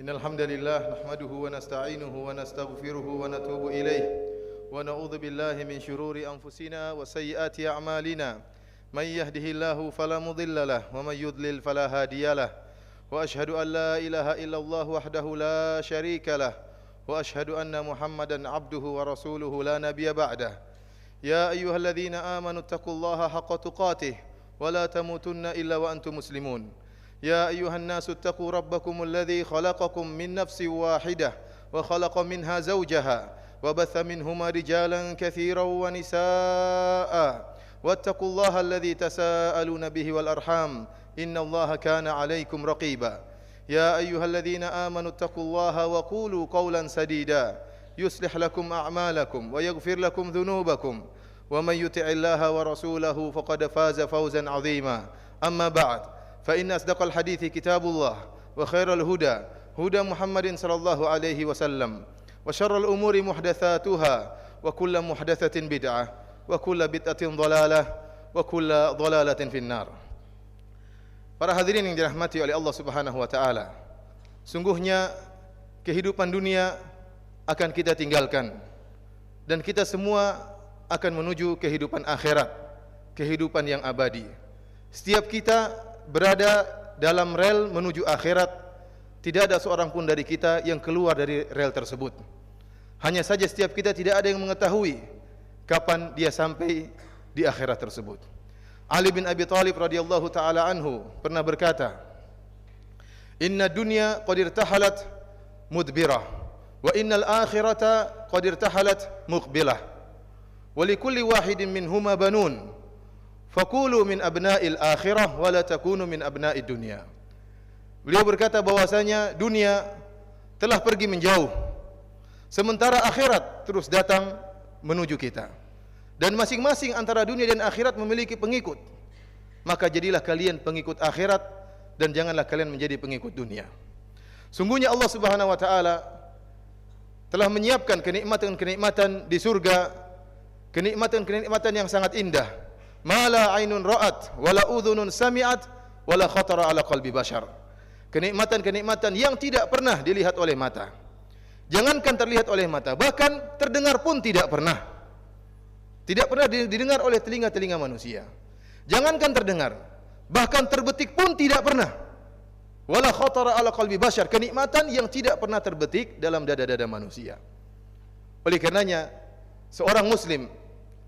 Innal hamdalillah nahmaduhu wa nasta'inuhu wa nastaghfiruhu wa natubu ilayh wa na'udzu billahi min shururi anfusina wa sayyiati a'malina may yahdihillahu fala mudilla lahu wa may yudlil fala hadiyalah wa ashhadu an la ilaha illallah wahdahu la syarika lah wa ashhadu anna Muhammadan abduhu wa rasuluhu la nabiyya ba'dah. Ya ayyuhalladzina amanu taqullaha haqqa tuqatih wa la tamutunna illa wa antum muslimun. يا أيها الناس اتقوا ربكم الذي خلقكم من نفس واحدة وخلق منها زوجها وبث منهما رجالا كثيرا ونساء واتقوا الله الذي تساءلون به والأرحام إن الله كان عليكم رقيبا يا أيها الذين آمنوا اتقوا الله وقولوا قولا سديدا يصلح لكم أعمالكم ويغفر لكم ذنوبكم ومن يطع الله ورسوله فقد فاز فوزا عظيما أما بعد فإن أصدق الحديث كتاب الله وخير الهدى هدى محمد صلى الله عليه وسلم وشر الأمور محدثاتها وكل محدثة بدعة وكل بدعة ضلالة وكل ضلالة في النار. Para hadirin yang dirahmati oleh Allah Subhanahu wa taala, sungguhnya kehidupan dunia akan kita tinggalkan dan kita semua akan menuju kehidupan akhirat, kehidupan yang abadi. Setiap kita berada dalam rel menuju akhirat, tidak ada seorang pun dari kita yang keluar dari rel tersebut. Hanya saja setiap kita tidak ada yang mengetahui kapan dia sampai di akhirat tersebut. Ali bin Abi Thalib radhiyallahu taala anhu pernah berkata, "Inna dunya qad irtahalat mudbirah wa innal akhirata qad irtahalat muqbilah. Wa likulli wahidin minhuma banun. Faqulu min abna'il akhirah wa la takunu min abna'id dunya." Beliau berkata bahwasanya dunia telah pergi menjauh, sementara akhirat terus datang menuju kita. Dan masing-masing antara dunia dan akhirat memiliki pengikut. Maka jadilah kalian pengikut akhirat dan janganlah kalian menjadi pengikut dunia. Sungguhnya Allah Subhanahu wa taala telah menyiapkan kenikmatan-kenikmatan di surga, kenikmatan-kenikmatan yang sangat indah. Ma la ainun ra'at wala udhunun sami'at wala khatara ala qalbi bashar. Kenikmatan-kenikmatan yang tidak pernah dilihat oleh mata. Jangankan terlihat oleh mata, bahkan terdengar pun tidak pernah. Tidak pernah didengar oleh telinga-telinga manusia. Jangankan terdengar, bahkan terbetik pun tidak pernah. Wala khatara ala qalbi bashar, kenikmatan yang tidak pernah terbetik dalam dada-dada manusia. Oleh karenanya, seorang muslim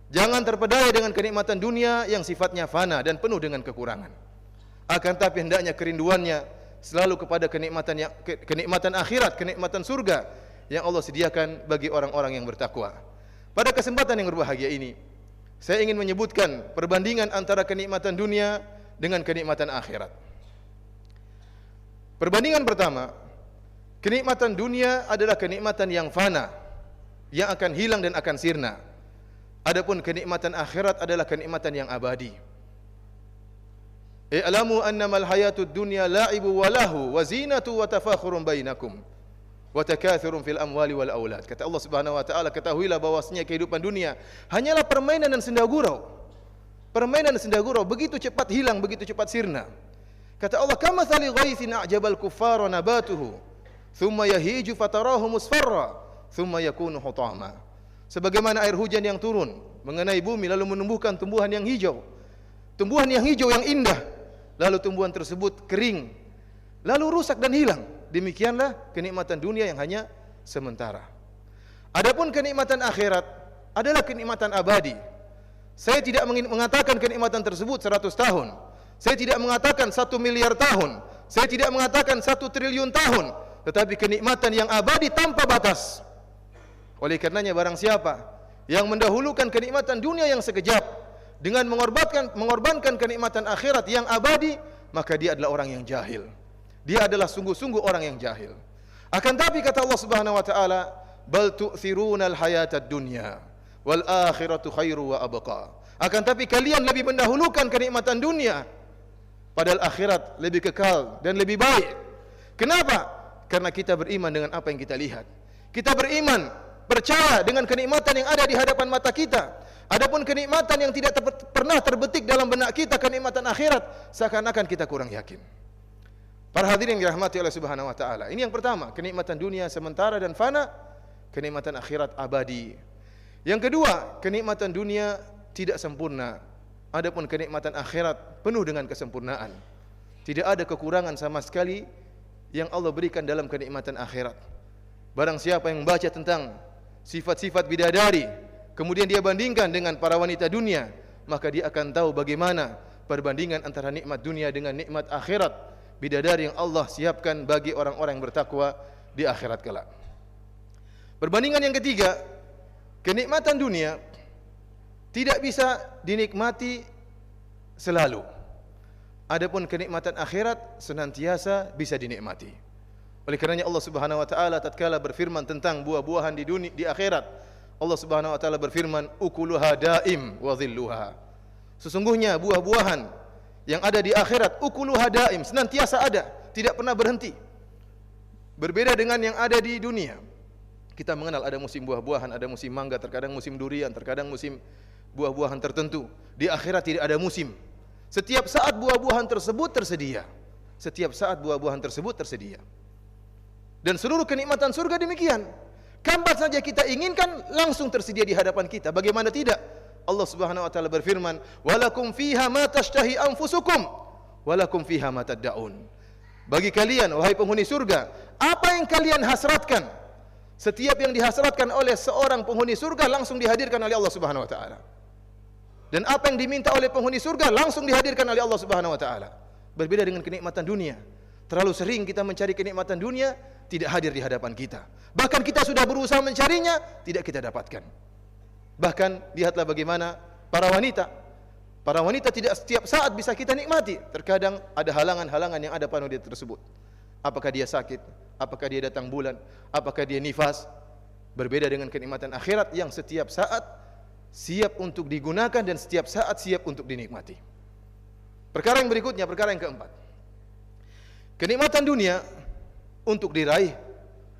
jangan terpedaya dengan kenikmatan dunia yang sifatnya fana dan penuh dengan kekurangan. Akan tapi hendaknya kerinduannya selalu kepada kenikmatan akhirat, kenikmatan surga yang Allah sediakan bagi orang-orang yang bertakwa. Pada kesempatan yang berbahagia ini, saya ingin menyebutkan perbandingan antara kenikmatan dunia dengan kenikmatan akhirat. Perbandingan pertama, kenikmatan dunia adalah kenikmatan yang fana, yang akan hilang dan akan sirna. Adapun kenikmatan akhirat adalah kenikmatan yang abadi. I'lamu annamal hayatud dunya la'ibu wa lahu wa zinatu wa tafakhurun bainakum wa takatsurun fil amwali wal aulad. Kata Allah Subhanahu wa taala, ketahuilah bahwasanya kehidupan dunia hanyalah permainan dan senda gurau. Permainan dan senda gurau begitu cepat hilang, begitu cepat sirna. Kata Allah, kamathali ghaithin a'jabal kuffara nabatuhu thumma yahiju fatarahu musfarra thumma yakunu hutama. Sebagaimana air hujan yang turun mengenai bumi lalu menumbuhkan tumbuhan yang hijau. Tumbuhan yang hijau yang indah, lalu tumbuhan tersebut kering, lalu rusak dan hilang. Demikianlah kenikmatan dunia yang hanya sementara. Adapun kenikmatan akhirat adalah kenikmatan abadi. Saya tidak mengatakan kenikmatan tersebut 100 tahun. Saya tidak mengatakan 1 miliar tahun. Saya tidak mengatakan 1 triliun tahun. Tetapi kenikmatan yang abadi tanpa batas. Oleh karenanya barang siapa yang mendahulukan kenikmatan dunia yang sekejap dengan mengorbankan kenikmatan akhirat yang abadi, maka dia adalah orang yang jahil. Dia adalah sungguh-sungguh orang yang jahil. Akan tapi kata Allah Subhanahu wa taala, bal tu'thirunal hayatad dunya wal akhiratu khairu wa abqa. Akan tapi kalian lebih mendahulukan kenikmatan dunia, padahal akhirat lebih kekal dan lebih baik. Kenapa? Karena kita beriman dengan apa yang kita lihat. Kita beriman, percaya dengan kenikmatan yang ada di hadapan mata kita. Adapun kenikmatan yang tidak pernah terbetik dalam benak kita, kenikmatan akhirat, seakan-akan kita kurang yakin. Para hadirin yang dirahmati oleh Subhanahu wa taala. Ini yang pertama, kenikmatan dunia sementara dan fana, kenikmatan akhirat abadi. Yang kedua, kenikmatan dunia tidak sempurna. Adapun kenikmatan akhirat penuh dengan kesempurnaan. Tidak ada kekurangan sama sekali yang Allah berikan dalam kenikmatan akhirat. Barang siapa yang membaca tentang sifat-sifat bidadari, kemudian dia bandingkan dengan para wanita dunia, maka dia akan tahu bagaimana perbandingan antara nikmat dunia dengan nikmat akhirat bidadari yang Allah siapkan bagi orang-orang yang bertakwa di akhirat kelak. Perbandingan yang ketiga, kenikmatan dunia tidak bisa dinikmati selalu. Adapun kenikmatan akhirat senantiasa bisa dinikmati. Oleh karenanya Allah Subhanahu wa taala tatkala berfirman tentang buah-buahan di dunia, di akhirat, Allah Subhanahu wa taala berfirman, ukuluha daim wa dhilluha. Sesungguhnya buah-buahan yang ada di akhirat, ukuluha daim, senantiasa ada, tidak pernah berhenti. Berbeda dengan yang ada di dunia. Kita mengenal ada musim buah-buahan, ada musim mangga, terkadang musim durian, terkadang musim buah-buahan tertentu. Di akhirat tidak ada musim. Setiap saat buah-buahan tersebut tersedia. Setiap saat buah-buahan tersebut tersedia. Dan seluruh kenikmatan surga demikian. Kapan saja kita inginkan langsung tersedia di hadapan kita. Bagaimana tidak? Allah Subhanahu wa taala berfirman, "Walakum fiha ma tashtahi anfusukum, walakum fiha ma tad'un." Bagi kalian wahai penghuni surga, apa yang kalian hasratkan? Setiap yang dihasratkan oleh seorang penghuni surga langsung dihadirkan oleh Allah Subhanahu wa taala. Dan apa yang diminta oleh penghuni surga langsung dihadirkan oleh Allah Subhanahu wa taala. Berbeda dengan kenikmatan dunia. Terlalu sering kita mencari kenikmatan dunia, tidak hadir di hadapan kita. Bahkan kita sudah berusaha mencarinya, tidak kita dapatkan. Bahkan lihatlah bagaimana para wanita. Para wanita tidak setiap saat bisa kita nikmati. Terkadang ada halangan-halangan yang ada pada dia tersebut. Apakah dia sakit? Apakah dia datang bulan? Apakah dia nifas? Berbeda dengan kenikmatan akhirat yang setiap saat siap untuk digunakan dan setiap saat siap untuk dinikmati. Perkara yang berikutnya, perkara yang keempat. Kenikmatan dunia untuk diraih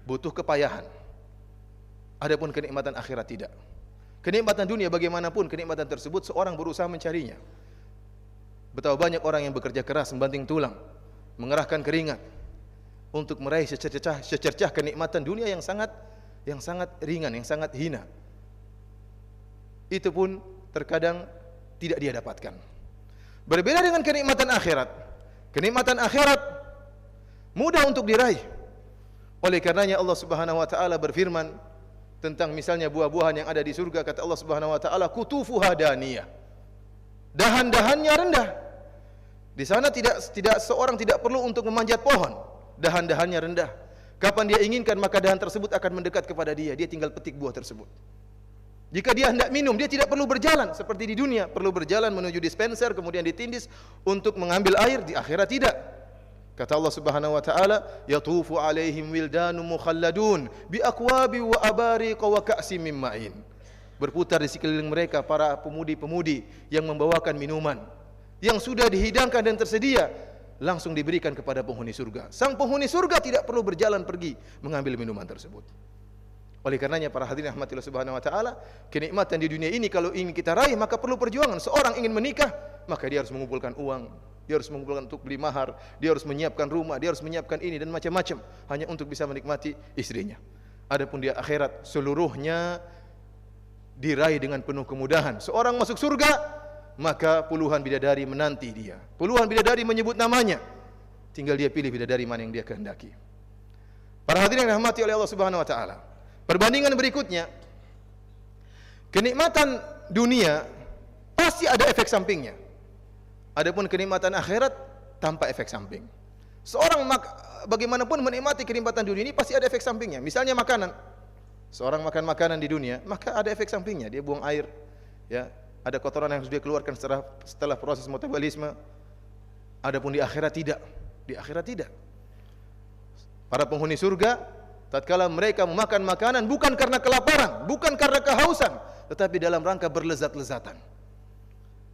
butuh kepayahan. Adapun kenikmatan akhirat tidak. Kenikmatan dunia bagaimanapun kenikmatan tersebut seorang berusaha mencarinya. Betapa banyak orang yang bekerja keras membanting tulang, mengerahkan keringat untuk meraih secercah kenikmatan dunia yang sangat ringan, yang sangat hina. Itu pun terkadang tidak dia dapatkan. Berbeda dengan kenikmatan akhirat. Kenikmatan akhirat mudah untuk diraih. Oleh karenanya Allah Subhanahu wa taala berfirman tentang misalnya buah-buahan yang ada di surga, kata Allah Subhanahu wa taala, kutufuha daniyah. Dahan-dahannya rendah. Di sana tidak seorang tidak perlu untuk memanjat pohon. Dahan-dahannya rendah. Kapan dia inginkan maka dahan tersebut akan mendekat kepada dia. Dia tinggal petik buah tersebut. Jika dia hendak minum, dia tidak perlu berjalan seperti di dunia, perlu berjalan menuju dispenser kemudian ditindis untuk mengambil air. Di akhirat tidak. Kata Allah Subhanahu wa taala, yatufu alaihim wildanun mukhalladun bi aqwabi wa abariq wa ka'sim min ma'in. Berputar di sekeliling mereka para pemudi-pemudi yang membawakan minuman yang sudah dihidangkan dan tersedia, langsung diberikan kepada penghuni surga. Sang penghuni surga tidak perlu berjalan pergi mengambil minuman tersebut. Oleh karenanya para hadirin rahmatillah Subhanahu wa taala, kenikmatan di dunia ini kalau ingin kita raih maka perlu perjuangan. Seorang ingin menikah, maka dia harus mengumpulkan uang, dia harus mengumpulkan untuk beli mahar, dia harus menyiapkan rumah, dia harus menyiapkan ini dan macam-macam hanya untuk bisa menikmati istrinya. Adapun di akhirat seluruhnya diraih dengan penuh kemudahan. Seorang masuk surga, maka puluhan bidadari menanti dia. Puluhan bidadari menyebut namanya. Tinggal dia pilih bidadari mana yang dia kehendaki. Para hadirin yang dirahmati oleh Allah Subhanahu wa taala. Perbandingan berikutnya, kenikmatan dunia pasti ada efek sampingnya. Adapun kenikmatan akhirat tanpa efek samping. Seorang bagaimanapun menikmati kenikmatan dunia ini pasti ada efek sampingnya. Misalnya makanan. Seorang makan makanan di dunia, maka ada efek sampingnya. Dia buang air, ya, ada kotoran yang harus dia keluarkan setelah proses metabolisme. Adapun di akhirat tidak. Di akhirat tidak. Para penghuni surga tatkala mereka memakan makanan bukan karena kelaparan, bukan karena kehausan, tetapi dalam rangka berlezat-lezatan.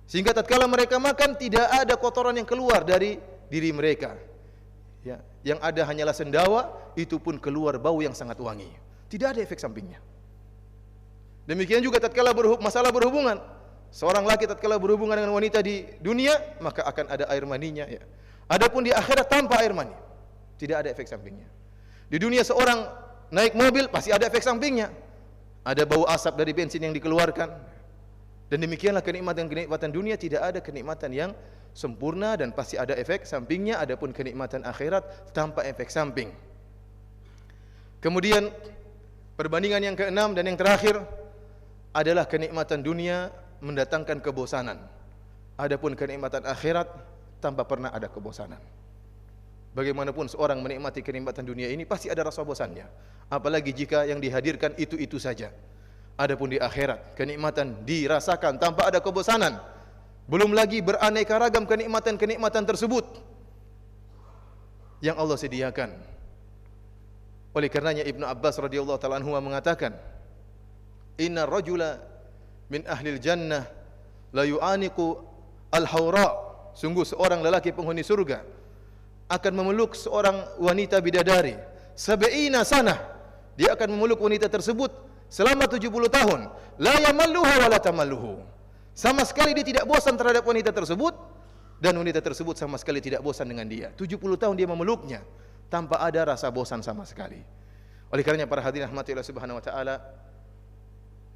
Sehingga tatkala mereka makan tidak ada kotoran yang keluar dari diri mereka. Ya, yang ada hanyalah sendawa, itu pun keluar bau yang sangat wangi. Tidak ada efek sampingnya. Demikian juga tatkala masalah berhubungan. Seorang laki tatkala berhubungan dengan wanita di dunia, maka akan ada air maninya, ya. Adapun di akhirat tanpa air mani. Tidak ada efek sampingnya. Di dunia seorang naik mobil pasti ada efek sampingnya. Ada bau asap dari bensin yang dikeluarkan. Dan demikianlah kenikmatan dunia, tidak ada kenikmatan yang sempurna dan pasti ada efek sampingnya. Adapun kenikmatan akhirat tanpa efek samping. Kemudian perbandingan yang keenam dan yang terakhir adalah kenikmatan dunia mendatangkan kebosanan. Adapun kenikmatan akhirat tanpa pernah ada kebosanan. Bagaimanapun seorang menikmati kenikmatan dunia ini pasti ada rasa bosannya. Apalagi jika yang dihadirkan itu-itu saja. Adapun di akhirat kenikmatan dirasakan tanpa ada kebosanan. Belum lagi beraneka ragam kenikmatan-kenikmatan tersebut yang Allah sediakan. Oleh karenanya Ibnu Abbas radhiyallahu taala anhu mengatakan, "Inna rajula min ahlil jannah la yu'aniqu al-hawra." Sungguh seorang lelaki penghuni surga akan memeluk seorang wanita bidadari 70 sanah. Dia akan memeluk wanita tersebut selama 70 tahun. La yamalluha wa la tamalluhu. Sama sekali dia tidak bosan terhadap wanita tersebut dan wanita tersebut sama sekali tidak bosan dengan dia. 70 tahun dia memeluknya tanpa ada rasa bosan sama sekali. Oleh karenanya para hadirin rahmati Allah Subhanahu wa taala,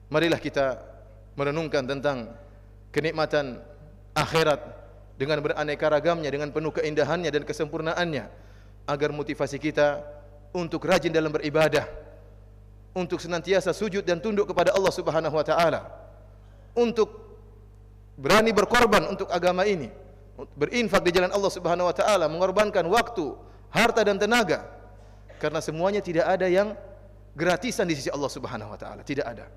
marilah kita merenungkan tentang kenikmatan akhirat dengan beraneka ragamnya, dengan penuh keindahannya dan kesempurnaannya, agar motivasi kita untuk rajin dalam beribadah, untuk senantiasa sujud dan tunduk kepada Allah Subhanahu wa taala, untuk berani berkorban untuk agama ini, berinfak di jalan Allah Subhanahu wa taala, mengorbankan waktu, harta dan tenaga, karena semuanya tidak ada yang gratisan di sisi Allah Subhanahu wa taala, tidak ada.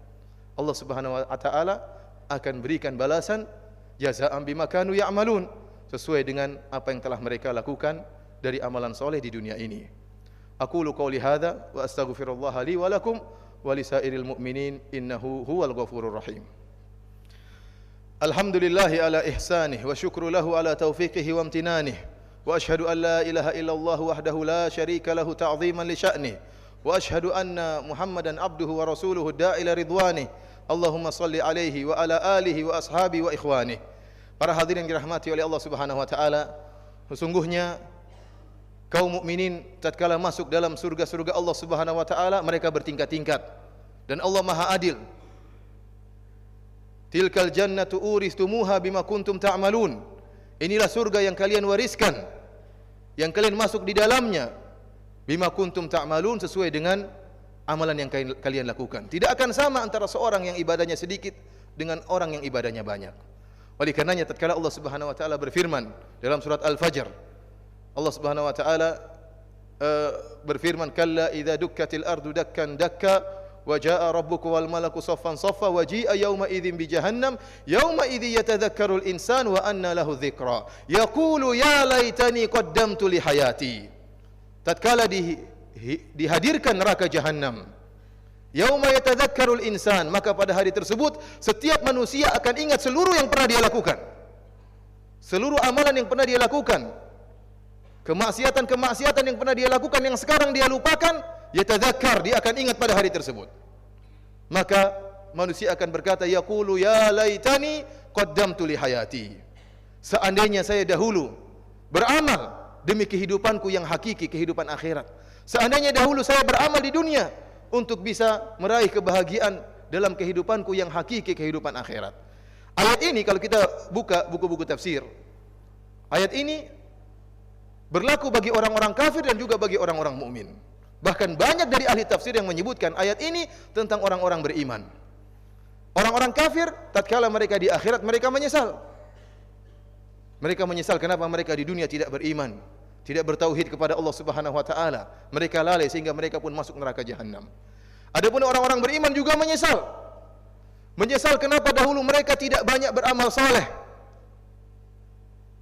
Allah Subhanahu wa taala akan berikan balasan jazaa'an bima kanu ya'malun, sesuai dengan apa yang telah mereka lakukan dari amalan soleh di dunia ini. Aqulu qouli hadza wa astaghfirullah li wa lakum wa lisairil mu'minin innahu huwal ghafurur rahim. Alhamdulillahi ala ihsanih wa syukru lahu ala taufiqihi wa amtinanih wa ashhadu an la ilaha illallah wahdahu la syarika lahu ta'ziman li sya'nih wa ashhadu anna Muhammadan abduhu wa rasuluhu da'ila ridwanih. Allahumma salli alaihi wa ala alihi wa ashabi wa ikhwanih. Para hadirin yang dirahmati oleh Allah Subhanahu wa taala, sesungguhnya kaum mukminin tatkala masuk dalam surga-surga Allah Subhanahu wa taala, mereka bertingkat-tingkat dan Allah Maha Adil. Tilkal jannatu uristumuha bima kuntum ta'malun. Inilah surga yang kalian wariskan, yang kalian masuk di dalamnya bima kuntum ta'malun, sesuai dengan amalan yang kalian lakukan. Tidak akan sama antara seorang yang ibadahnya sedikit dengan orang yang ibadahnya banyak. Oleh karenanya tatkala Allah Subhanahu wa taala berfirman dalam surat Al-Fajr, Allah Subhanahu wa taala berfirman, "Kalla idza dukkatil ardu dakkan dakka wa jaa rabbuka wal malaku saffan saffa wa ji'a yawma idzin bi jahannam yawma idzi yatadhakkarul insanu wa anna lahu dzikra yaqulu ya laitani qaddamtu li hayati." Tatkala dihadirkan neraka jahanam, yauma yatadzakkarul insan, maka pada hari tersebut setiap manusia akan ingat seluruh yang pernah dia lakukan, seluruh amalan yang pernah dia lakukan, kemaksiatan yang pernah dia lakukan yang sekarang dia lupakan. Yatadzakkar, dia akan ingat pada hari tersebut. Maka manusia akan berkata, yaqulu ya laitani qaddamtu li hayati. Seandainya saya dahulu beramal demi kehidupanku yang hakiki, kehidupan akhirat. Seandainya dahulu saya beramal di dunia untuk bisa meraih kebahagiaan dalam kehidupanku yang hakiki, kehidupan akhirat. Ayat ini kalau kita buka buku-buku tafsir, ayat ini berlaku bagi orang-orang kafir dan juga bagi orang-orang mukmin. Bahkan banyak dari ahli tafsir yang menyebutkan ayat ini tentang orang-orang beriman. Orang-orang kafir tatkala mereka di akhirat mereka menyesal. Mereka menyesal kenapa mereka di dunia tidak beriman, tidak bertauhid kepada Allah Subhanahu wa taala. Mereka lalai sehingga mereka pun masuk neraka jahanam. Adapun orang-orang beriman juga menyesal. Menyesal kenapa dahulu mereka tidak banyak beramal saleh.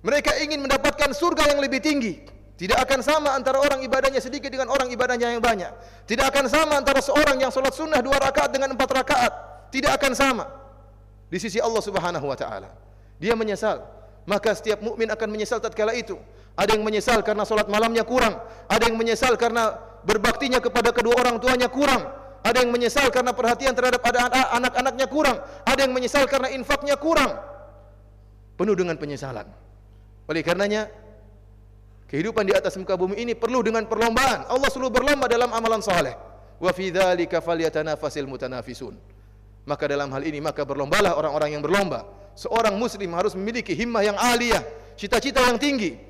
Mereka ingin mendapatkan surga yang lebih tinggi. Tidak akan sama antara orang ibadahnya sedikit dengan orang ibadahnya yang banyak. Tidak akan sama antara seorang yang salat sunnah 2 rakaat dengan 4 rakaat. Tidak akan sama di sisi Allah Subhanahu wa taala. Dia menyesal. Maka setiap mukmin akan menyesal tatkala itu. Ada yang menyesal karena salat malamnya kurang, ada yang menyesal karena berbaktinya kepada kedua orang tuanya kurang, ada yang menyesal karena perhatian terhadap anak-anaknya kurang, ada yang menyesal karena infaknya kurang. Penuh dengan penyesalan. Oleh karenanya Kehidupan di atas muka bumi ini perlu dengan perlombaan. Allah selalu berlomba dalam amalan saleh. Wa fi dzalika falyatanafasil mutanafisun. Maka dalam hal ini maka berlombalah orang-orang yang berlomba. Seorang muslim harus memiliki himmah yang aliyah, cita-cita yang tinggi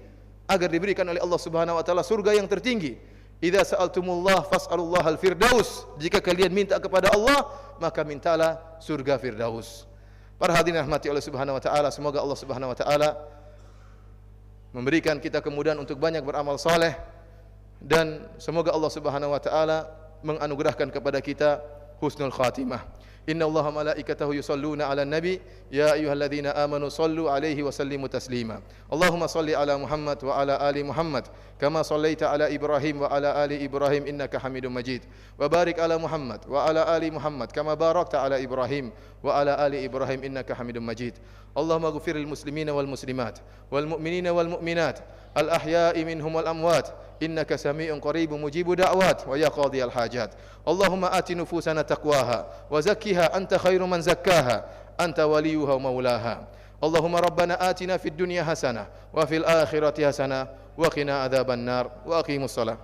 agar diberikan oleh Allah Subhanahu wa taala surga yang tertinggi. Idza sa'altumullah fas'alullahal firdaus. Jika kalian minta kepada Allah, maka mintalah surga firdaus. Para hadirin rahmati oleh Subhanahu wa taala, semoga Allah Subhanahu wa taala memberikan kita kemudahan untuk banyak beramal saleh, dan semoga Allah Subhanahu wa taala menganugerahkan kepada kita husnul khatimah. Inna Allaha malaikatahu yusalluna 'alan nabi ya ayyuhalladzina amanu sallu 'alaihi wa sallimu taslima. Allahumma salli 'ala Muhammad wa 'ala ali Muhammad kama sallaita 'ala Ibrahim wa 'ala ali Ibrahim innaka Hamidum Majid. Wa barik 'ala Muhammad wa 'ala ali Muhammad kama barakta 'ala Ibrahim wa 'ala ali Ibrahim innaka Hamidum Majid. Allahumma ighfir lil muslimina wal muslimat wal mu'minina wal mu'minat al ahya'i minhum wal amwat innaka sami'un qaribun mujibud da'wat wa ya qadhiyal hajat. Allahumma ati nufusana taqwaha wa zakkiha anta khairu man zakkaha anta waliyuha wa maulaha. Allahumma rabbana atina fid dunya hasanah wa fil akhirati hasanah wa qina adzaban nar wa aqimus salah.